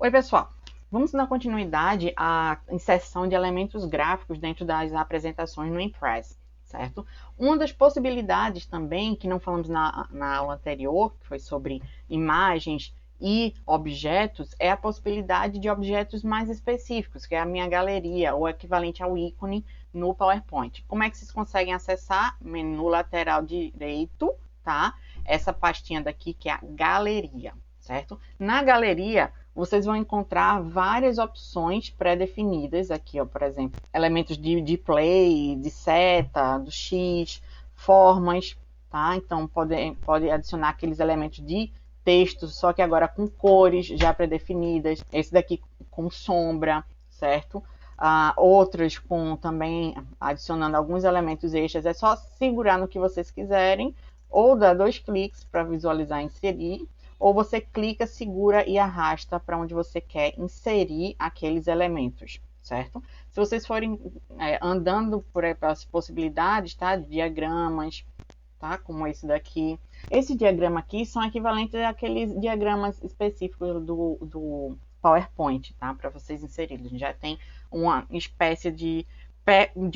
Oi, pessoal. Vamos dar continuidade à inserção de elementos gráficos dentro das apresentações no Impress, certo? Uma das possibilidades também, que não falamos na aula anterior, que foi sobre imagens e objetos, é a possibilidade de objetos mais específicos, que é a minha galeria, ou equivalente ao ícone no PowerPoint. Como é que vocês conseguem acessar? Menu lateral direito, tá? Essa pastinha daqui que é a galeria, certo? Na galeria, vocês vão encontrar várias opções pré-definidas aqui, ó, por exemplo, elementos de play, de seta, do X, formas, tá? Então, pode adicionar aqueles elementos de texto, só que agora com cores já pré-definidas. Esse daqui com sombra, certo? Outros com também adicionando alguns elementos extras. É só segurar no que vocês quiserem ou dar 2 cliques para visualizar e inserir, ou você clica, segura e arrasta para onde você quer inserir aqueles elementos, certo? Se vocês forem andando por as possibilidades, tá? De diagramas, tá? Como esse daqui. Esse diagrama aqui são equivalentes àqueles diagramas específicos do PowerPoint, tá? Para vocês inserirem. A gente já tem uma espécie de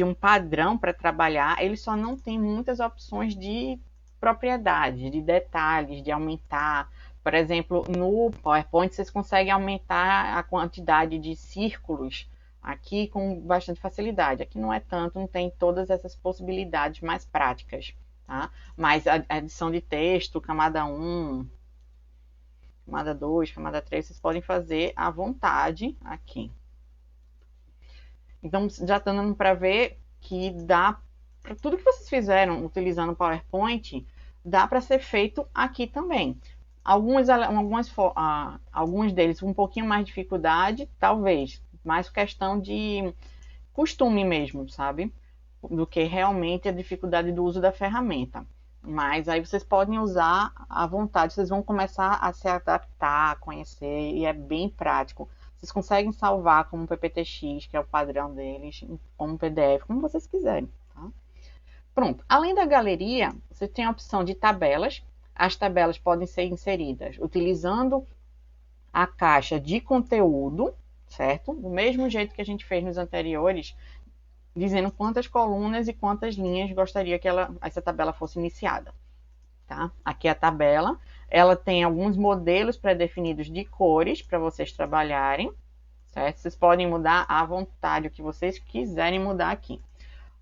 um padrão para trabalhar, ele só não tem muitas opções de propriedade, de detalhes, de aumentar. Por exemplo, no PowerPoint vocês conseguem aumentar a quantidade de círculos aqui com bastante facilidade. Aqui não é tanto, não tem todas essas possibilidades mais práticas, tá? Mas a adição de texto, camada 1, camada 2, camada 3, vocês podem fazer à vontade aqui. Então, já está dando para ver que dá para tudo que vocês fizeram utilizando o PowerPoint, dá para ser feito aqui também. Alguns deles com um pouquinho mais de dificuldade, talvez, mais questão de costume mesmo, sabe? Do que realmente a dificuldade do uso da ferramenta. Mas aí vocês podem usar à vontade, vocês vão começar a se adaptar, a conhecer, e é bem prático. Vocês conseguem salvar como PPTX, que é o padrão deles, como PDF, como vocês quiserem. Tá? Pronto. Além da galeria, você tem a opção de tabelas. As tabelas podem ser inseridas utilizando a caixa de conteúdo, certo? Do mesmo jeito que a gente fez nos anteriores, dizendo quantas colunas e quantas linhas gostaria que essa tabela fosse iniciada. Tá? Aqui é a tabela. Ela tem alguns modelos pré-definidos de cores para vocês trabalharem, certo? Vocês podem mudar à vontade o que vocês quiserem mudar aqui.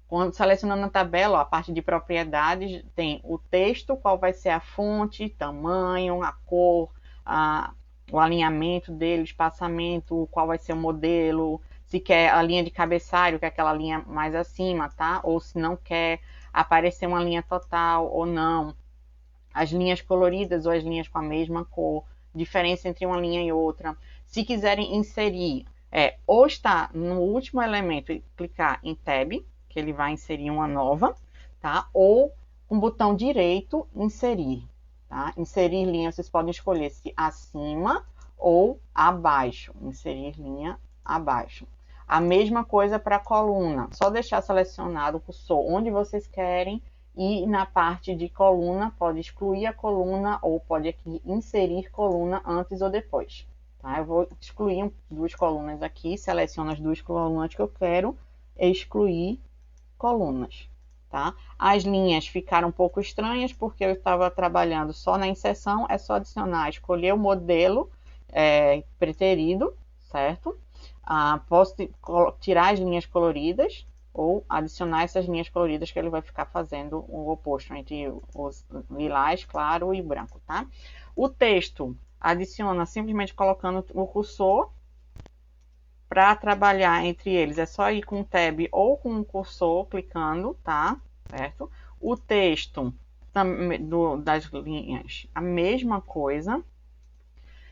Quando selecionando a tabela, ó, a parte de propriedades tem o texto, qual vai ser a fonte, tamanho, a cor, o alinhamento dele, o espaçamento, qual vai ser o modelo, se quer a linha de cabeçalho, que é aquela linha mais acima, tá? Ou se não quer aparecer uma linha total ou não. As linhas coloridas ou as linhas com a mesma cor, diferença entre uma linha e outra. Se quiserem inserir, ou está no último elemento e clicar em Tab, que ele vai inserir uma nova, tá? Ou com o botão direito, inserir. Tá? Inserir linha, vocês podem escolher se acima ou abaixo. Inserir linha abaixo. A mesma coisa para a coluna. Só deixar selecionado o cursor onde vocês querem e na parte de coluna pode excluir a coluna ou pode aqui inserir coluna antes ou depois. Tá? Eu vou excluir 2 colunas aqui, seleciono as 2 colunas que eu quero excluir colunas. Tá? As linhas ficaram um pouco estranhas porque eu estava trabalhando só na inserção, é só adicionar, escolher o modelo preterido, certo? Posso tirar as linhas coloridas ou adicionar essas linhas coloridas que ele vai ficar fazendo o oposto entre os lilás claro e branco, tá? O texto adiciona simplesmente colocando o cursor. Para trabalhar entre eles é só ir com o tab ou com o cursor clicando, tá? Certo? O texto das linhas, a mesma coisa.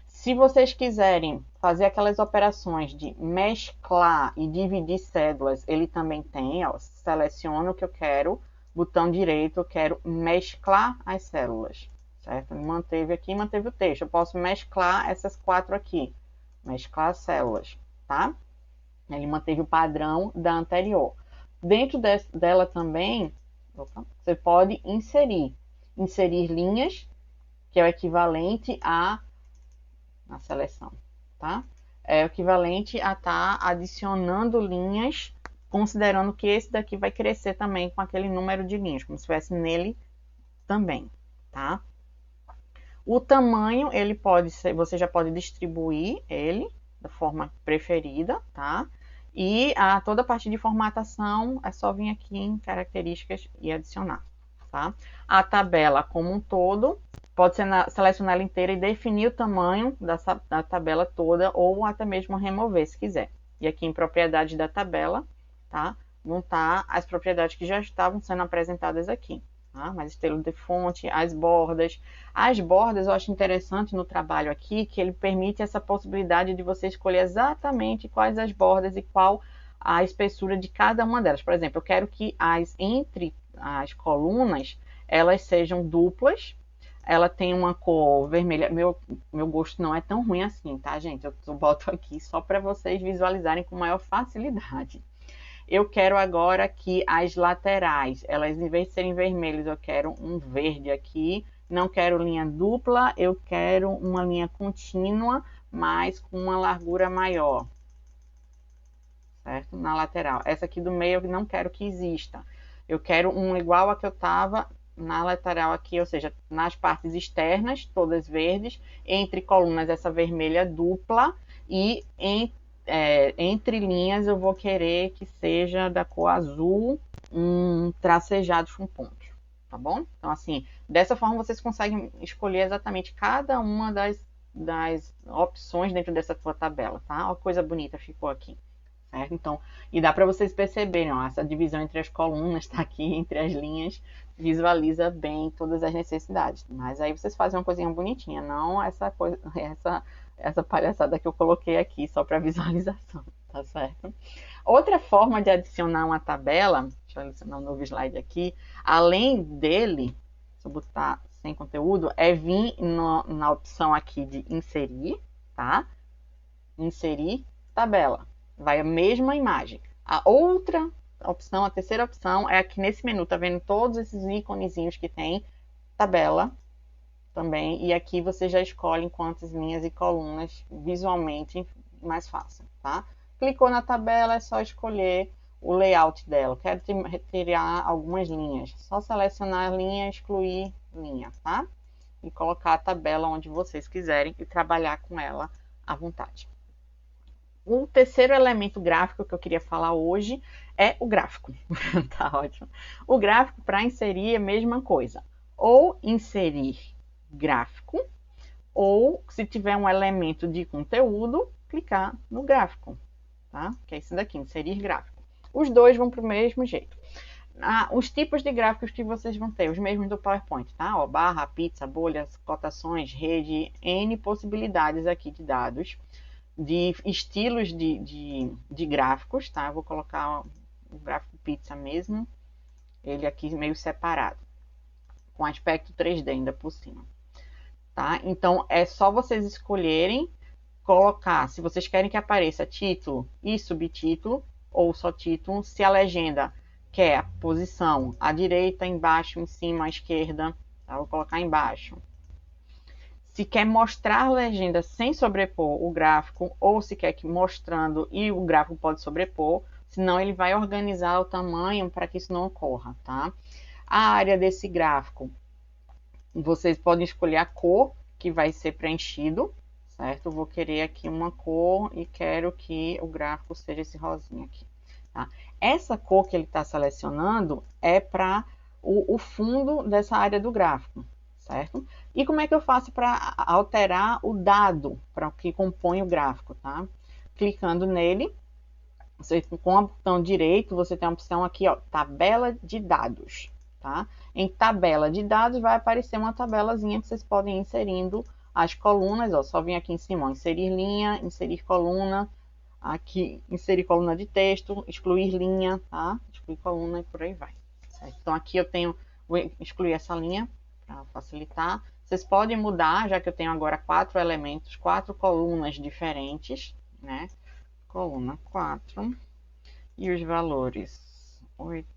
Se vocês quiserem fazer aquelas operações de mesclar e dividir cédulas, ele também tem, ó, seleciono o que eu quero, botão direito, eu quero mesclar as células, certo? Manteve aqui, manteve o texto. Eu posso mesclar essas 4 aqui, mesclar as células, tá? Ele manteve o padrão da anterior. Dentro dela também, você pode inserir linhas, que é o equivalente à seleção, tá? é equivalente a estar adicionando linhas, considerando que esse daqui vai crescer também com aquele número de linhas, como se estivesse nele também, tá? O tamanho, ele pode ser, você já pode distribuir ele da forma preferida, tá? E toda a parte de formatação é só vir aqui em características e adicionar, tá? A tabela como um todo, pode ser selecionar ela inteira e definir o tamanho da tabela toda ou até mesmo remover se quiser. E aqui em propriedades da tabela, tá? Vão estar as propriedades que já estavam sendo apresentadas aqui. Tá? Mas estilo de fonte, as bordas. As bordas eu acho interessante no trabalho aqui, que ele permite essa possibilidade de você escolher exatamente quais as bordas e qual a espessura de cada uma delas. Por exemplo, eu quero que entre as colunas, elas sejam duplas, ela tem uma cor vermelha. Meu gosto não é tão ruim assim, tá, gente? Eu boto aqui só para vocês visualizarem com maior facilidade. Eu quero agora que as laterais, elas em vez de serem vermelhas, eu quero um verde aqui. Não quero linha dupla, eu quero uma linha contínua, mas com uma largura maior, certo? Na lateral. Essa aqui do meio eu não quero que exista. Eu quero um igual a que eu estava na lateral aqui, ou seja, nas partes externas, todas verdes, entre colunas essa vermelha dupla e entre linhas eu vou querer que seja da cor azul, tracejados com pontos, tá bom? Então, assim, dessa forma vocês conseguem escolher exatamente cada uma das opções dentro dessa sua tabela, tá? Olha que coisa bonita ficou aqui. Certo? Então, e dá para vocês perceberem, ó, essa divisão entre as colunas está aqui, entre as linhas, visualiza bem todas as necessidades. Mas aí vocês fazem uma coisinha bonitinha, não essa coisa, essa palhaçada que eu coloquei aqui só para visualização, tá certo? Outra forma de adicionar uma tabela, deixa eu adicionar um novo slide aqui, além dele, se eu botar sem conteúdo, é vir na opção aqui de inserir, tá? Inserir tabela. Vai a mesma imagem. A outra opção, a terceira opção, é aqui nesse menu, tá vendo todos esses íconezinhos que tem tabela também, e aqui você já escolhe quantas linhas e colunas visualmente mais fácil, tá? Clicou na tabela, é só escolher o layout dela. Quero retirar algumas linhas. Só selecionar linha, excluir linha, tá? E colocar a tabela onde vocês quiserem e trabalhar com ela à vontade. O terceiro elemento gráfico que eu queria falar hoje é o gráfico. Tá ótimo. O gráfico, para inserir, é a mesma coisa. Ou inserir gráfico, ou se tiver um elemento de conteúdo, clicar no gráfico, tá? Que é esse daqui, inserir gráfico. Os dois vão para o mesmo jeito. Os tipos de gráficos que vocês vão ter, os mesmos do PowerPoint, tá? Ó, barra, pizza, bolhas, cotações, rede, N possibilidades aqui de dados, de estilos de gráficos, tá? Eu vou colocar o gráfico pizza mesmo, ele aqui meio separado, com aspecto 3D ainda por cima, tá? Então, é só vocês escolherem colocar, se vocês querem que apareça título e subtítulo, ou só título, se a legenda quer a posição à direita, embaixo, em cima, à esquerda, tá? Vou colocar embaixo. Se quer mostrar a legenda sem sobrepor o gráfico, ou se quer que mostrando e o gráfico pode sobrepor, senão ele vai organizar o tamanho para que isso não ocorra, tá? A área desse gráfico, vocês podem escolher a cor que vai ser preenchido, certo? Eu vou querer aqui uma cor e quero que o gráfico seja esse rosinha aqui, tá? Essa cor que ele está selecionando é para o fundo dessa área do gráfico, certo? E como é que eu faço para alterar o dado para o que compõe o gráfico, tá? Clicando nele, você, com o botão direito, você tem a opção aqui, ó, tabela de dados, tá? Em tabela de dados vai aparecer uma tabelazinha que vocês podem ir inserindo as colunas, ó, só vim aqui em cima, ó, inserir linha, inserir coluna, aqui inserir coluna de texto, excluir linha, tá? Excluir coluna e por aí vai. Certo? Então aqui eu tenho, vou excluir essa linha para facilitar. Vocês podem mudar, já que eu tenho agora 4 elementos, 4 colunas diferentes, né? Coluna 4 e os valores 8,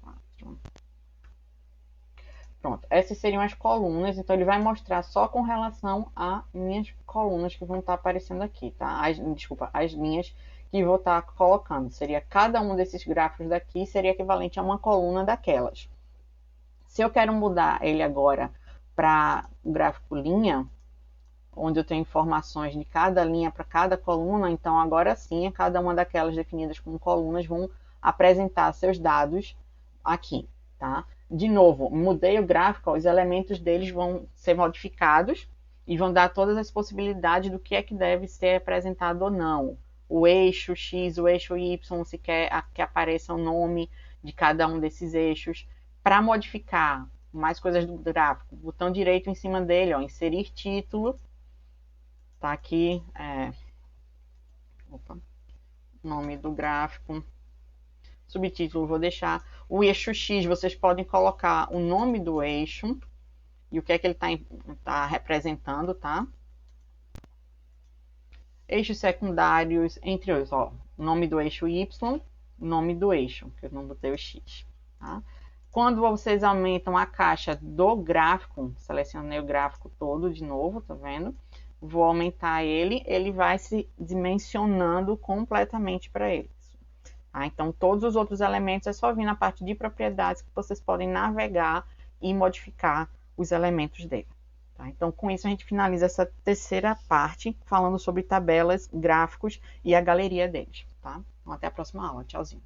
4. Pronto, essas seriam as colunas, então ele vai mostrar só com relação a minhas colunas que vão estar aparecendo aqui, tá? Desculpa, as linhas que vou estar colocando. Seria cada um desses gráficos daqui seria equivalente a uma coluna daquelas. Se eu quero mudar ele agora para o gráfico linha, onde eu tenho informações de cada linha para cada coluna, então agora sim, cada uma daquelas definidas como colunas vão apresentar seus dados aqui, tá? De novo, mudei o gráfico, os elementos deles vão ser modificados e vão dar todas as possibilidades do que é que deve ser apresentado ou não. O eixo X, o eixo Y, se quer que apareça o nome de cada um desses eixos. Para modificar mais coisas do gráfico, botão direito em cima dele, ó, inserir título. Tá aqui, nome do gráfico. Subtítulo vou deixar. O eixo X, vocês podem colocar o nome do eixo e o que é que ele tá representando, tá? Eixos secundários, entre outros, ó, nome do eixo Y, nome do eixo, que eu não botei o X, tá? Quando vocês aumentam a caixa do gráfico, selecionei o gráfico todo de novo, tá vendo? Vou aumentar ele, ele vai se dimensionando completamente para ele. Tá? Então, todos os outros elementos é só vir na parte de propriedades que vocês podem navegar e modificar os elementos dele. Tá? Então, com isso, a gente finaliza essa terceira parte, falando sobre tabelas, gráficos e a galeria deles. Tá? Então, até a próxima aula. Tchauzinho.